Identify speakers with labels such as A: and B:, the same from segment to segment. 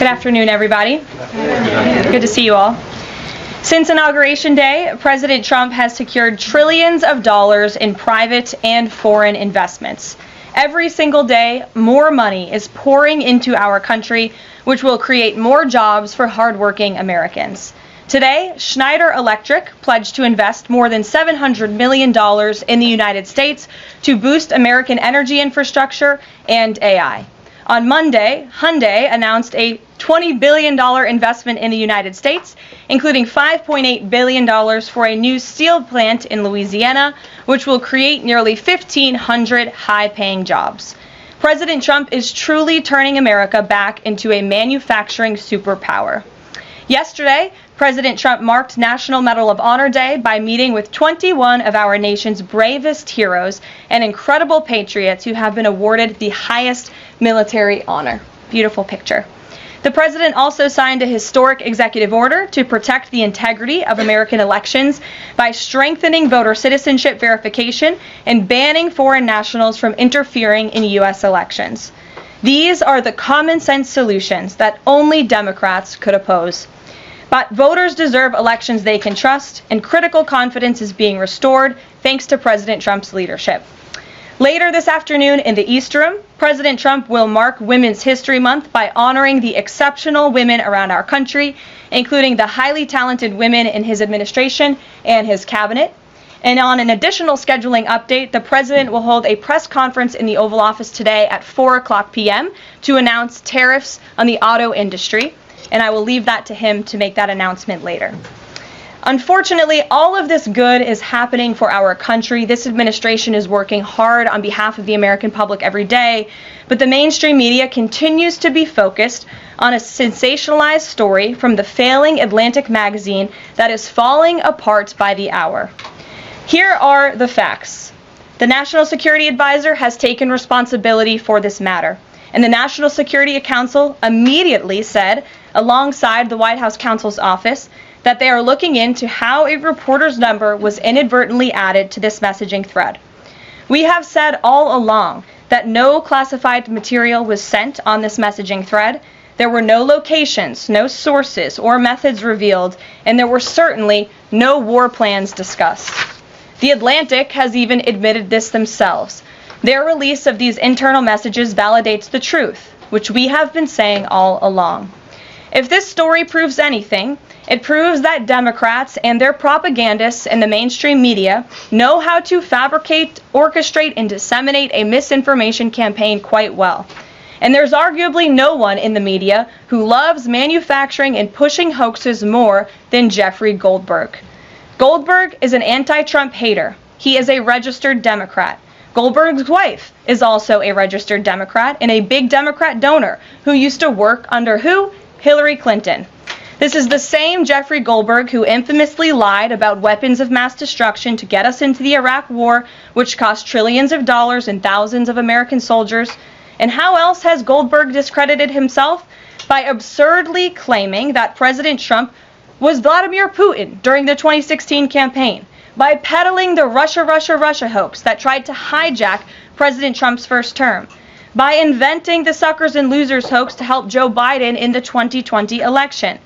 A: Good afternoon, everybody. Good to see you all. Since Inauguration Day, President Trump has secured trillions of dollars in private and foreign investments. Every single day, more money is pouring into our country, which will create more jobs for hardworking Americans. Today, Schneider Electric pledged to invest more than $700 million in the United States to boost American energy infrastructure and AI. On Monday, Hyundai announced a $20 billion investment in the United States, including $5.8 billion for a new steel plant in Louisiana, which will create nearly 1,500 high-paying jobs. President Trump is truly turning America back into a manufacturing superpower. Yesterday, President Trump marked National Medal of Honor Day by meeting with 21 of our nation's bravest heroes and incredible patriots who have been awarded the highest military honor. Beautiful picture. The president also signed a historic executive order to protect the integrity of American elections by strengthening voter citizenship verification and banning foreign nationals from interfering in U.S. elections. These are the common sense solutions that only Democrats could oppose. But voters deserve elections they can trust, and critical confidence is being restored thanks to President Trump's leadership. Later this afternoon in the East Room, President Trump will mark Women's History Month by honoring the exceptional women around our country, including the highly talented women in his administration and his cabinet. And on an additional scheduling update, the president will hold a press conference in the Oval Office today at 4:00 p.m. to announce tariffs on the auto industry. And I will leave that to him to make that announcement later. Unfortunately, all of this good is happening for our country. This administration is working hard on behalf of the American public every day, but the mainstream media continues to be focused on a sensationalized story from the failing Atlantic magazine that is falling apart by the hour. Here are the facts. The National Security Advisor has taken responsibility for this matter, and the National Security Council immediately said, alongside the White House counsel's office, that they are looking into how a reporter's number was inadvertently added to this messaging thread. We have said all along that no classified material was sent on this messaging thread. There were no locations, no sources, or methods revealed, and there were certainly no war plans discussed. The Atlantic has even admitted this themselves. Their release of these internal messages validates the truth, which we have been saying all along. If this story proves anything, it proves that Democrats and their propagandists in the mainstream media know how to fabricate, orchestrate, and disseminate a misinformation campaign quite well. And there's arguably no one in the media who loves manufacturing and pushing hoaxes more than Jeffrey Goldberg. Goldberg is an anti-Trump hater. He is a registered Democrat. Goldberg's wife is also a registered Democrat and a big Democrat donor who used to work under who? Hillary Clinton. This is the same Jeffrey Goldberg who infamously lied about weapons of mass destruction to get us into the Iraq War, which cost trillions of dollars and thousands of American soldiers. And how else has Goldberg discredited himself? By absurdly claiming that President Trump was Vladimir Putin during the 2016 campaign, by peddling the Russia hoax that tried to hijack President Trump's first term, by inventing the suckers and losers hoax to help Joe Biden in the 2020 election,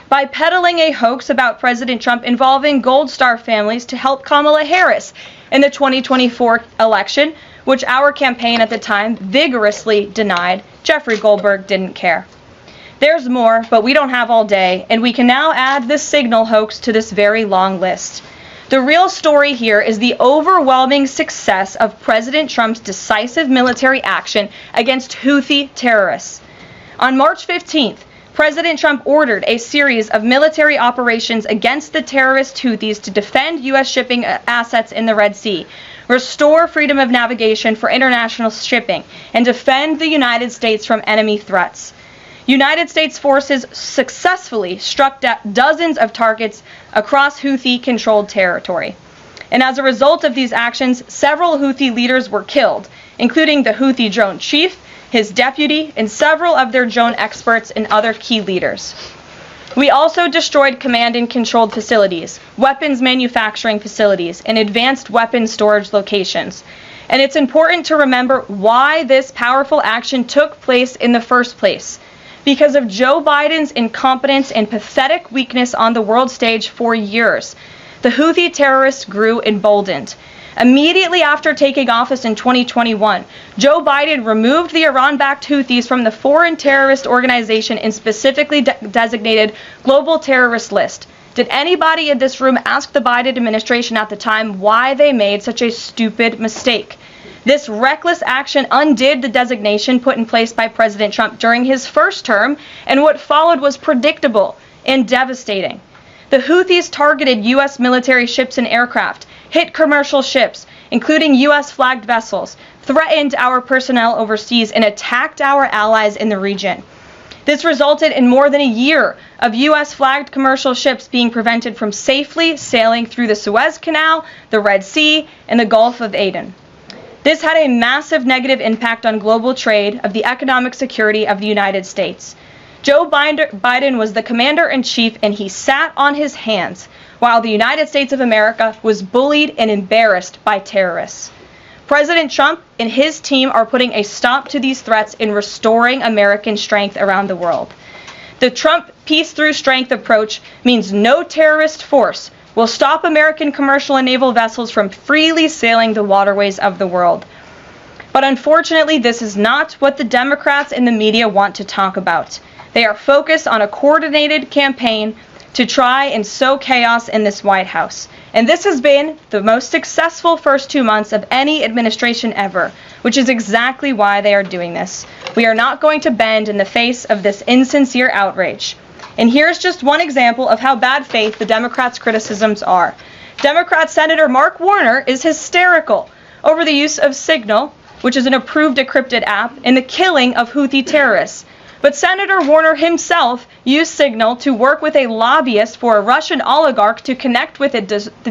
A: by peddling a hoax about President Trump involving Gold Star families to help Kamala Harris in the 2024 election, which our campaign at the time vigorously denied. Jeffrey Goldberg didn't care. There's more, but we don't have all day, and we can now add this Signal hoax to this very long list. The real story here is the overwhelming success of President Trump's decisive military action against Houthi terrorists. On March 15th, President Trump ordered a series of military operations against the terrorist Houthis to defend U.S. shipping assets in the Red Sea, restore freedom of navigation for international shipping, and defend the United States from enemy threats. United States forces successfully struck dozens of targets across Houthi-controlled territory. And as a result of these actions, several Houthi leaders were killed, including the Houthi drone chief, his deputy, and several of their drone experts and other key leaders. We also destroyed command and controlled facilities, weapons manufacturing facilities, and advanced weapons storage locations. And it's important to remember why this powerful action took place in the first place. because of Joe Biden's incompetence and pathetic weakness on the world stage for years. The Houthi terrorists grew emboldened. Immediately after taking office in 2021, Joe Biden removed the Iran-backed Houthis from the foreign terrorist organization and specifically designated global terrorist list. Did anybody in this room ask the Biden administration at the time why they made such a stupid mistake? This reckless action undid the designation put in place by President Trump during his first term, and what followed was predictable and devastating. The Houthis targeted U.S. military ships and aircraft, hit commercial ships, including U.S.-flagged vessels, threatened our personnel overseas, and attacked our allies in the region. This resulted in more than a year of U.S.-flagged commercial ships being prevented from safely sailing through the Suez Canal, the Red Sea, and the Gulf of Aden. This had a massive negative impact on global trade of the economic security of the United States. Joe Biden was the commander-in-chief, and he sat on his hands while the United States of America was bullied and embarrassed by terrorists. President Trump and his team are putting a stop to these threats and restoring American strength around the world. The Trump peace through strength approach means no terrorist force will stop American commercial and naval vessels from freely sailing the waterways of the world. But unfortunately, this is not what the Democrats and the media want to talk about. They are focused on a coordinated campaign to try and sow chaos in this White House. And this has been the most successful first 2 months of any administration ever, which is exactly why they are doing this. We are not going to bend in the face of this insincere outrage. And here's just one example of how bad faith the Democrats' criticisms are. Democrat Senator Mark Warner is hysterical over the use of Signal, which is an approved decrypted app, and the killing of Houthi terrorists. But Senator Warner himself used Signal to work with a lobbyist for a Russian oligarch to connect with the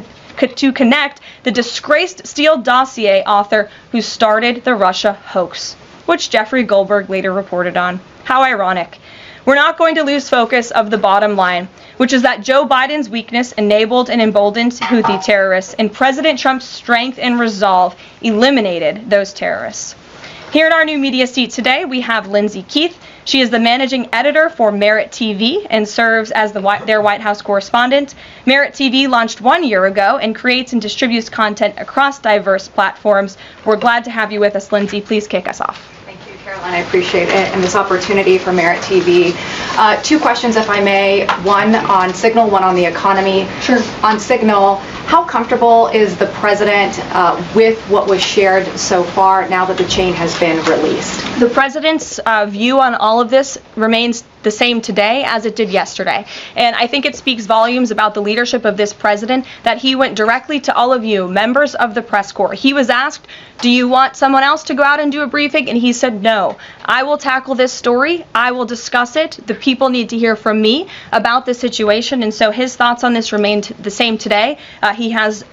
A: disgraced Steele dossier author who started the Russia hoax, which Jeffrey Goldberg later reported on. How ironic. We're not going to lose focus of the bottom line, which is that Joe Biden's weakness enabled and emboldened Houthi terrorists, and President Trump's strength and resolve eliminated those terrorists. Here in our new media seat today, we have Lindsay Keith. She is the managing editor for Merit TV and serves as their White House correspondent. Merit TV launched 1 year ago and creates and distributes content across diverse platforms. We're glad to have you with us, Lindsay. Please kick us off.
B: Thank you, Caroline. I appreciate it and this opportunity for Merit TV. 2 questions, if I may. One on Signal, one on the economy.
A: Sure.
B: On Signal, how comfortable is the president with what was shared so far now that the chain has been released?
A: The president's view on all of this remains the same today as it did yesterday. And I think it speaks volumes about the leadership of this president that he went directly to all of you, members of the press corps. He was asked, do you want someone else to go out and do a briefing? And he said, no, I will tackle this story. I will discuss it. The people need to hear from me about the situation. And so his thoughts on this remained the same today. He has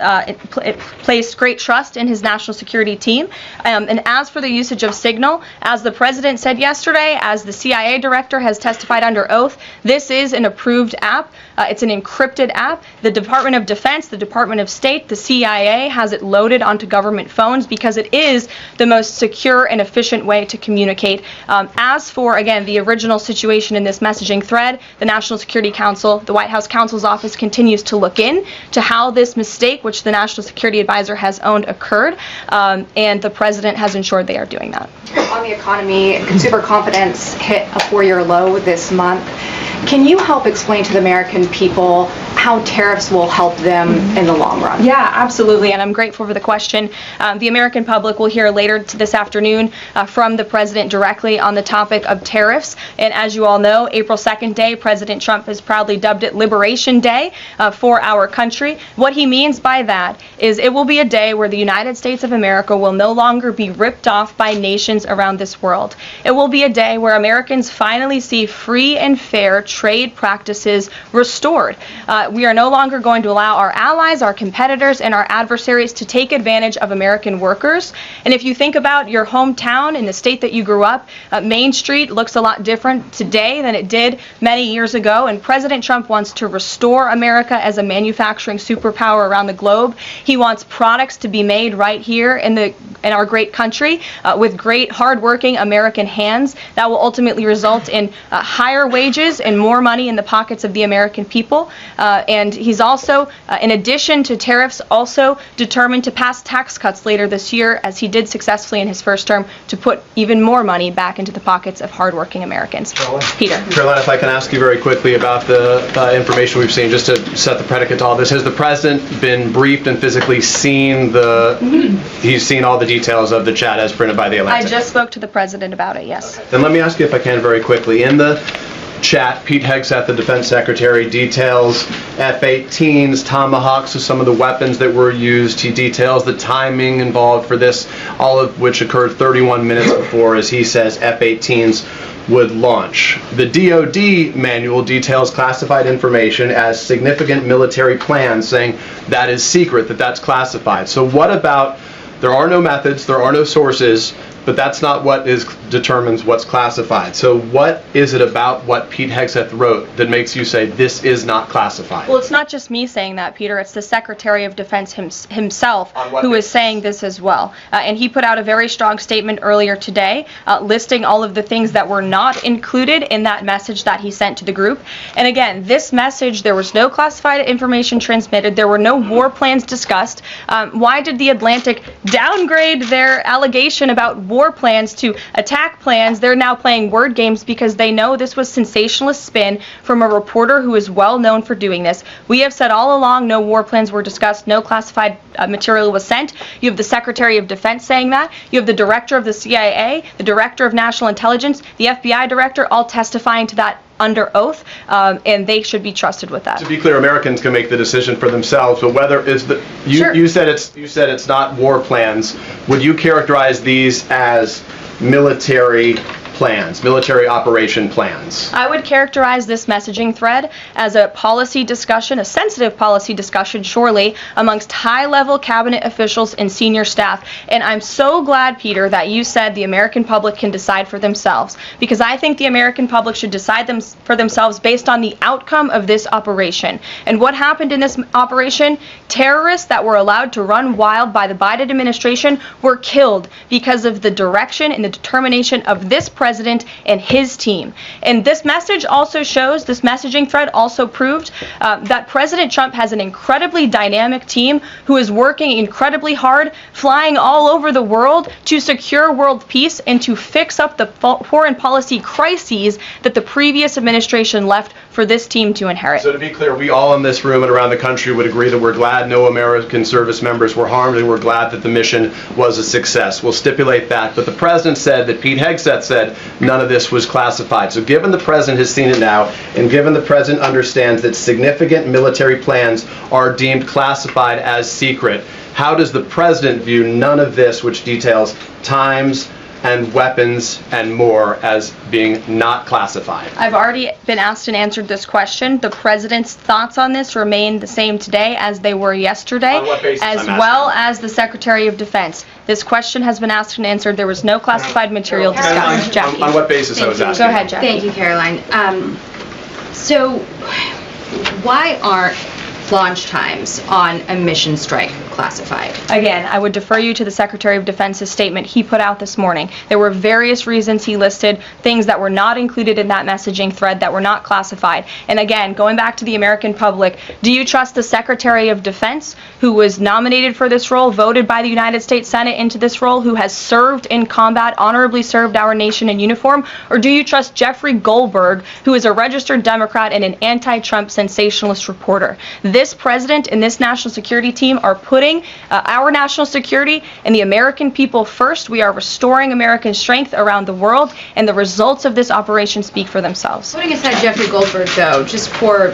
A: placed great trust in his national security team. And as for the usage of Signal, as the president said yesterday, as the CIA director has testified under oath, this is an approved app. It's an encrypted app. The Department of Defense, the Department of State, the CIA has it loaded onto government phones because it is the most secure and efficient way to communicate. As for, again, the original situation in this messaging thread, the National Security Council, the White House counsel's office continues to look in to how this mistake, which the National Security Advisor has owned, occurred, and the president has ensured they are doing that.
B: On the economy, consumer confidence hit a 4-year low this month. Can you help explain to the American people how tariffs will help them in the long run?
A: Yeah, absolutely, and I'm grateful for the question. The American public will hear later this afternoon from the president directly on the topic of tariffs. And as you all know, April 2nd day, President Trump has proudly dubbed it Liberation Day for our country. What he means by that is it will be a day where the United States of America will no longer be ripped off by nations around this world. It will be a day where Americans finally see free and fair trade practices restored. We are no longer going to allow our allies, our competitors, and our adversaries to take advantage of American workers. And if you think about your hometown in the state that you grew up, Main Street looks a lot different today than it did many years ago. And President Trump wants to restore America as a manufacturing superpower around the globe. He wants products to be made right here in the our great country with great, hardworking American hands that will ultimately result in higher wages and more money in the pockets of the American people. And he's also, in addition to tariffs, also determined to pass tax cuts later this year, as he did successfully in his first term, to put even more money back into the pockets of hardworking Americans. Peter.
C: Caroline, if I can ask you very quickly about the information we've seen, just to set the predicate to all this. Has the president been briefed and physically seen he's seen all the details of the chat as printed by the Atlantic?
A: I just spoke to the president about it, yes.
C: Okay. Then let me ask you, if I can, very quickly. In the chat, Pete Hegseth, the defense secretary, details F-18s, Tomahawks, so some of the weapons that were used. He details the timing involved for this, all of which occurred 31 minutes before, as he says, F-18s would launch. The DoD manual details classified information as significant military plans, saying that is secret, that's classified. So what about, there are no methods, there are no sources, but that's not what determines what's classified. So what is it about what Pete Hegseth wrote that makes you say this is not classified?
A: Well, it's not just me saying that, Peter. It's the Secretary of Defense himself who is saying this as well. And he put out a very strong statement earlier today listing all of the things that were not included in that message that he sent to the group. And again, this message, there was no classified information transmitted. There were no war plans discussed. Why did the Atlantic downgrade their allegation about war plans to attack plans? They're now playing word games because they know this was sensationalist spin from a reporter who is well known for doing this. We have said all along no war plans were discussed, no classified material was sent. You have the Secretary of Defense saying that. You have the Director of the CIA, the Director of National Intelligence, the FBI Director, all testifying to that under oath, and they should be trusted with that.
C: To be clear, Americans can make the decision for themselves, but whether it's
A: Sure.
C: you said it's not war plans. Would you characterize these as military plans, military operation plans?
A: I would characterize this messaging thread as a policy discussion, a sensitive policy discussion, surely, amongst high-level cabinet officials and senior staff. And I'm so glad, Peter, that you said the American public can decide for themselves, because I think the American public should decide for themselves based on the outcome of this operation. And what happened in this operation? Terrorists that were allowed to run wild by the Biden administration were killed because of the direction and the determination of this president and his team. And this message also shows, this messaging thread also proved that President Trump has an incredibly dynamic team who is working incredibly hard, flying all over the world to secure world peace and to fix up the foreign policy crises that the previous administration left for this team to inherit.
C: So to be clear, we all in this room and around the country would agree that we're glad no American service members were harmed, and we're glad that the mission was a success. We'll stipulate that. But the president said that Pete Hegseth said none of this was classified. So given the president has seen it now, and given the president understands that significant military plans are deemed classified as secret, how does the president view none of this, which details times and weapons and more, as being not classified?
A: I've already been asked and answered this question. The president's thoughts on this remain the same today as they were yesterday,
C: On what basis,
A: as
C: I'm asking?
A: well as the Secretary of Defense. This question has been asked and answered. There was no classified material discussed. Jackie.
C: On what basis I was asking?
A: Go ahead, Jackie.
D: Thank you, Caroline. So why aren't launch times on a mission strike classified?
A: Again, I would defer you to the Secretary of Defense's statement he put out this morning. There were various reasons he listed, things that were not included in that messaging thread that were not classified. And again, going back to the American public, do you trust the Secretary of Defense, who was nominated for this role, voted by the United States Senate into this role, who has served in combat, honorably served our nation in uniform? Or do you trust Jeffrey Goldberg, who is a registered Democrat and an anti-Trump sensationalist reporter? This president and this national security team are putting our national security and the American people first. We are restoring American strength around the world, and the results of this operation speak for themselves.
D: Putting aside Jeffrey Goldberg, though, just for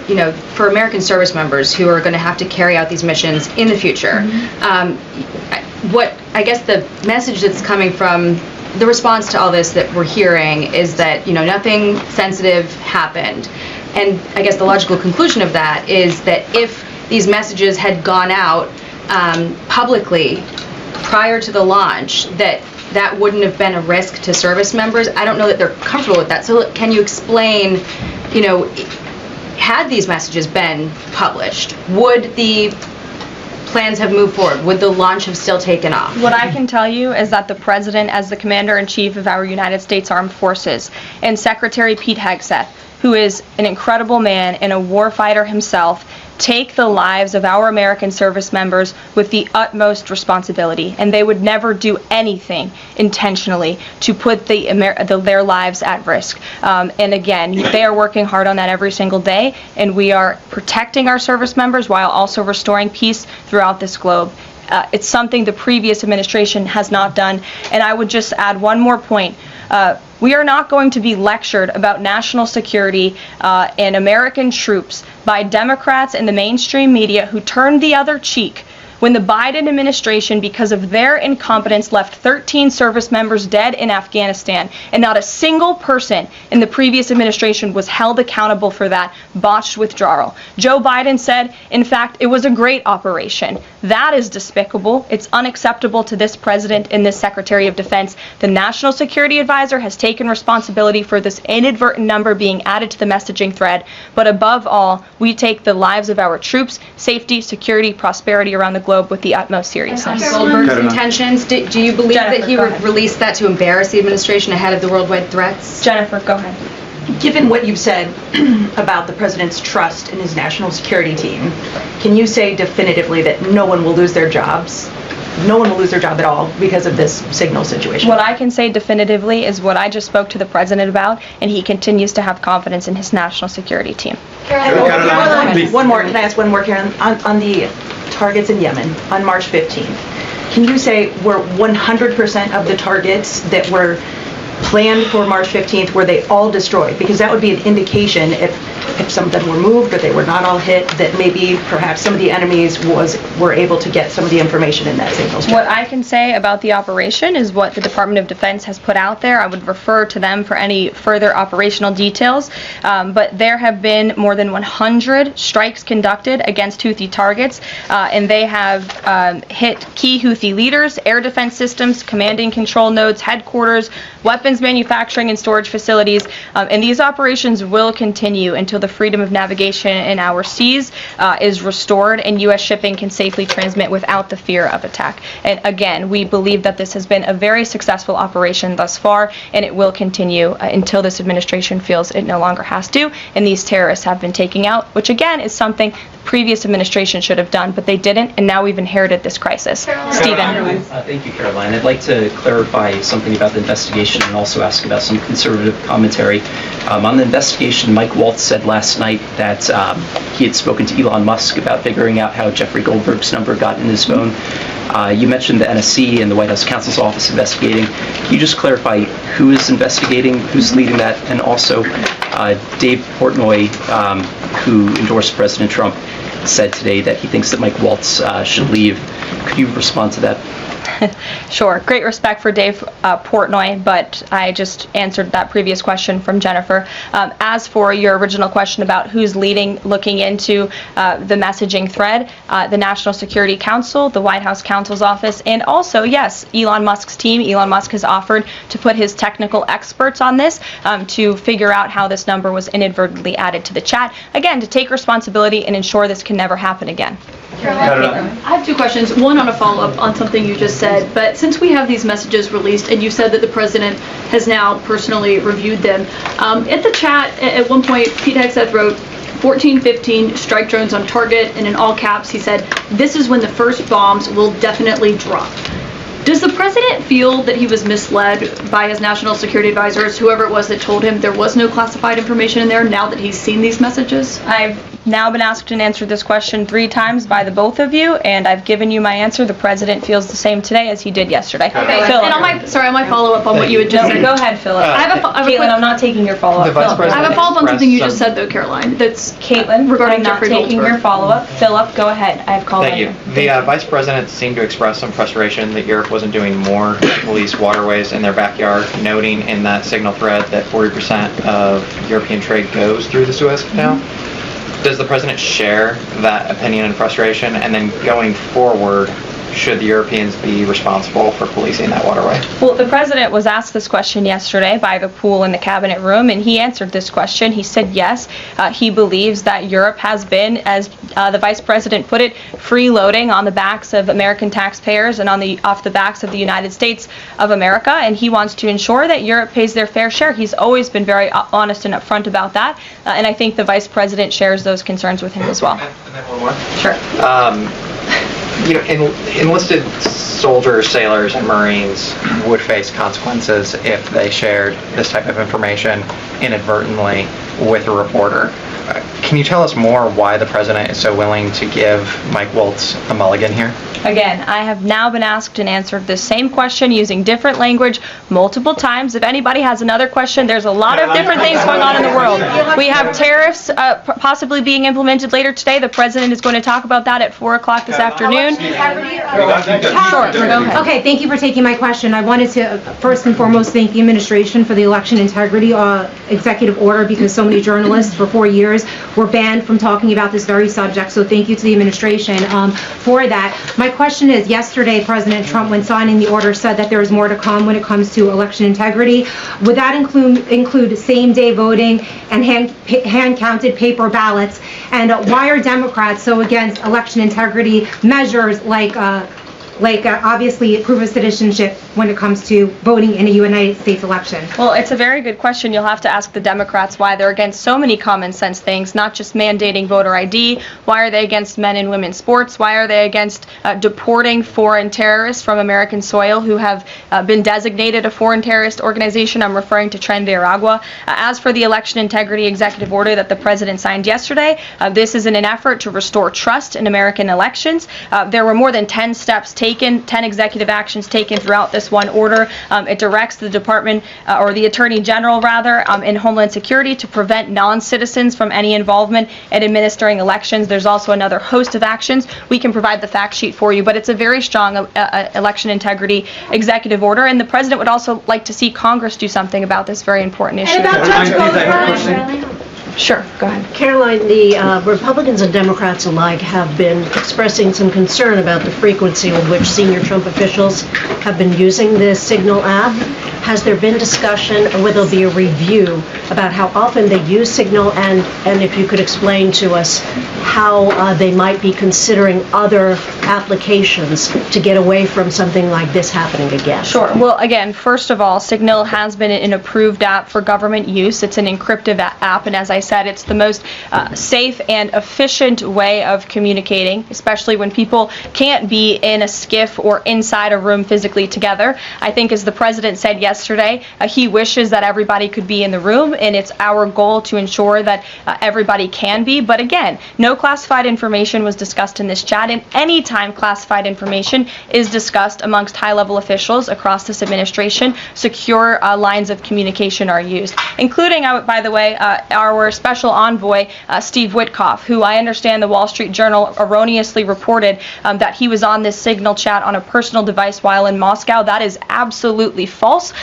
D: for American service members who are going to have to carry out these missions in the future, what I guess the message that's coming from the response to all this that we're hearing is that nothing sensitive happened. And I guess the logical conclusion of that is that if these messages had gone out publicly prior to the launch, that wouldn't have been a risk to service members. I don't know that they're comfortable with that. So can you explain, had these messages been published, would the plans have moved forward? Would the launch have still taken off?
A: What I can tell you is that the President, as the Commander-in-Chief of our United States Armed Forces, and Secretary Pete Hegseth, who is an incredible man and a warfighter himself, take the lives of our American service members with the utmost responsibility, and they would never do anything intentionally to put their lives at risk. And again, they are working hard on that every single day, and we are protecting our service members while also restoring peace throughout this globe. It's something the previous administration has not done. And I would just add one more point. We are not going to be lectured about national security and American troops by Democrats and the mainstream media who turned the other cheek when the Biden administration, because of their incompetence, left 13 service members dead in Afghanistan, and not a single person in the previous administration was held accountable for that botched withdrawal. Joe Biden said, in fact, it was a great operation. That is despicable. It's unacceptable to this president and this Secretary of Defense. The National Security Advisor has taken responsibility for this inadvertent number being added to the messaging thread, but above all, we take the lives of our troops, safety, security, prosperity around the globe with the utmost seriousness.
D: Goldberg's intentions, do you believe
A: Jennifer,
D: that he
A: go
D: would
A: ahead.
D: release that to embarrass the administration ahead of the worldwide threats?
A: Jennifer, go ahead.
E: Given what you've said about the president's trust in his national security team, can you say definitively that no one will lose their jobs? No one will lose their job at all because of this Signal situation?
A: What I can say definitively is what I just spoke to the president about, and he continues to have confidence in his national security team.
E: One more, can I ask one more, Karen? On the targets in Yemen on March 15th, can you say were 100% of the targets that were planned for March 15th, were they all destroyed? Because that would be an indication if some of them were moved or they were not all hit, that maybe perhaps some of the enemies were able to get some of the information in that signals.
A: What I can say about the operation is what the Department of Defense has put out there. I would refer to them for any further operational details. But there have been more than 100 strikes conducted against Houthi targets, and they have hit key Houthi leaders, air defense systems, command and control nodes, headquarters, weapons manufacturing and storage facilities. And these operations will continue until the freedom of navigation in our seas is restored and U.S. shipping can safely transmit without the fear of attack. And again, we believe that this has been a very successful operation thus far, and it will continue until this administration feels it no longer has to, and these terrorists have been taken out, which again is something the previous administration should have done, but they didn't, and now we've inherited this crisis. Stephen.
F: Thank you, Caroline. I'd like to clarify something about the investigation and also ask about some conservative commentary. On the investigation, Mike Waltz said last night that he had spoken to Elon Musk about figuring out how Jeffrey Goldberg's number got in his phone. You mentioned the NSC and the White House counsel's office investigating. Can you just clarify who is investigating, who's leading that, and also Dave Portnoy, who endorsed President Trump, said today that he thinks that Mike Waltz should leave. Could you respond to that?
A: Sure. Great respect for Dave Portnoy, but I just answered that previous question from Jennifer. As for your original question about who's looking into the messaging thread, the National Security Council, the White House counsel's office, and also, yes, Elon Musk's team. Elon Musk has offered to put his technical experts on this to figure out how this number was inadvertently added to the chat. Again, to take responsibility and ensure this can never happen again.
G: I have two questions. One on a follow-up on something you just said, but since we have these messages released and you said that the president has now personally reviewed them, at the chat at one point Pete Hegseth wrote 14-15 strike drones on target, and in all caps he said, "This is when the first bombs will definitely drop." Does the president feel that he was misled by his national security advisors, whoever it was that told him there was no classified information in there, now that he's seen these messages?
A: I've now been asked and answered this question 3 times by the both of you, and I've given you my answer. The president feels the same today as he did yesterday.
G: Okay,
A: Philip.
G: and on my follow-up on what you had just said.
A: Go ahead, Philip.
G: I have a
A: Caitlin, I'm not taking your follow-up. Philip,
G: I have a follow-up on something you just said, though, Caroline. That's
A: Caitlin,
G: regarding
A: I'm not
G: Jeffrey
A: taking
G: Goldberg.
A: your follow-up. Philip, go ahead. I've called
H: Thank you. The vice president seemed to express some frustration that Europe wasn't doing more to police waterways in their backyard, noting in that signal thread that 40% of European trade goes through the Suez Canal. Does the president share that opinion and frustration? And then going forward, should the Europeans be responsible for policing that waterway?
A: Well, the president was asked this question yesterday by the pool in the cabinet room, and he answered this question. He said yes, he believes that Europe has been, as the vice president put it, freeloading on the backs of American taxpayers and off the backs of the United States of America, and he wants to ensure that Europe pays their fair share. He's always been very honest and upfront about that, and I think the vice president shares those concerns with him as well.
H: And then one more.
A: Sure.
H: Enlisted soldiers, sailors, and Marines would face consequences if they shared this type of information inadvertently with a reporter. Can you tell us more why the president is so willing to give Mike Waltz a mulligan here?
A: Again, I have now been asked and answered the same question using different language multiple times. If anybody has another question, there's a lot of different things going on in the world. We have tariffs possibly being implemented later today. The president is going to talk about that at 4 o'clock this afternoon. Sure, go ahead.
I: Okay, thank you for taking my question. I wanted to first and foremost thank the administration for the election integrity executive order, because so many journalists for 4 years were banned from talking about this very subject. So thank you to the administration for that. My question is, yesterday President Trump, when signing the order, said that there is more to come when it comes to election integrity. Would that include same-day voting and hand-counted paper ballots? And why are Democrats so against election integrity measures like obviously proof of citizenship when it comes to voting in a United States election?
A: Well, it's a very good question. You'll have to ask the Democrats why they're against so many common sense things, not just mandating voter ID. Why are they against men and women's sports? Why are they against deporting foreign terrorists from American soil who have been designated a foreign terrorist organization? I'm referring to Tren de Aragua. As for the election integrity executive order that the president signed yesterday, this is in an effort to restore trust in American elections. There were more than 10 steps taken, 10 executive actions taken throughout this one order. It directs the department, or the Attorney General rather, in Homeland Security to prevent non-citizens from any involvement in administering elections. There's also another host of actions. We can provide the fact sheet for you, but it's a very strong election integrity executive order, and the president would also like to see Congress do something about this very important issue. Sure, go ahead.
J: Caroline, the Republicans and Democrats alike have been expressing some concern about the frequency with which senior Trump officials have been using the Signal app. Has there been discussion, or will there be a review about how often they use Signal, and if you could explain to us how they might be considering other applications to get away from something like this happening again?
A: Sure. Well, again, first of all, Signal has been an approved app for government use. It's an encrypted app, and as I said, it's the most safe and efficient way of communicating, especially when people can't be in a skiff or inside a room physically together. I think, as the president said yesterday, he wishes that everybody could be in the room, and it's our goal to ensure that everybody can be. But again, no classified information was discussed in this chat, and any time classified information is discussed amongst high-level officials across this administration, secure lines of communication are used, including, by the way, our special envoy, Steve Witkoff, who I understand the Wall Street Journal erroneously reported that he was on this Signal chat on a personal device while in Moscow. That is absolutely false.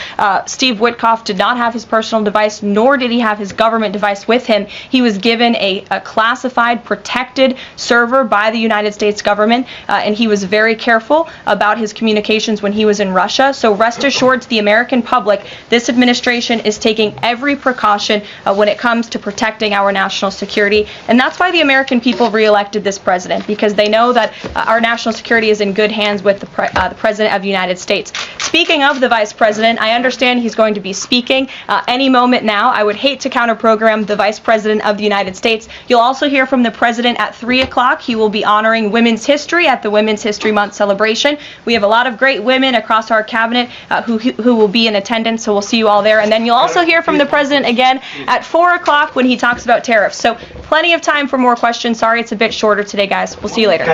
A: Steve Witkoff did not have his personal device, nor did he have his government device with him. He was given a classified, protected server by the United States government, and he was very careful about his communications when he was in Russia. So rest assured to the American public, this administration is taking every precaution when it comes to protecting our national security, and that's why the American people re-elected this president, because they know that our national security is in good hands with the President of the United States. Speaking of the Vice President, I understand he's going to be speaking any moment now. I would hate to counter-program the Vice President of the United States. You'll also hear from the President at 3 o'clock. He will be honoring women's history at the Women's History Month celebration. We have a lot of great women across our cabinet who will be in attendance, so we'll see you all there. And then you'll also hear from the President again at 4 o'clock when he talks about tariffs. So plenty of time for more questions. Sorry it's a bit shorter today, guys. We'll see you later.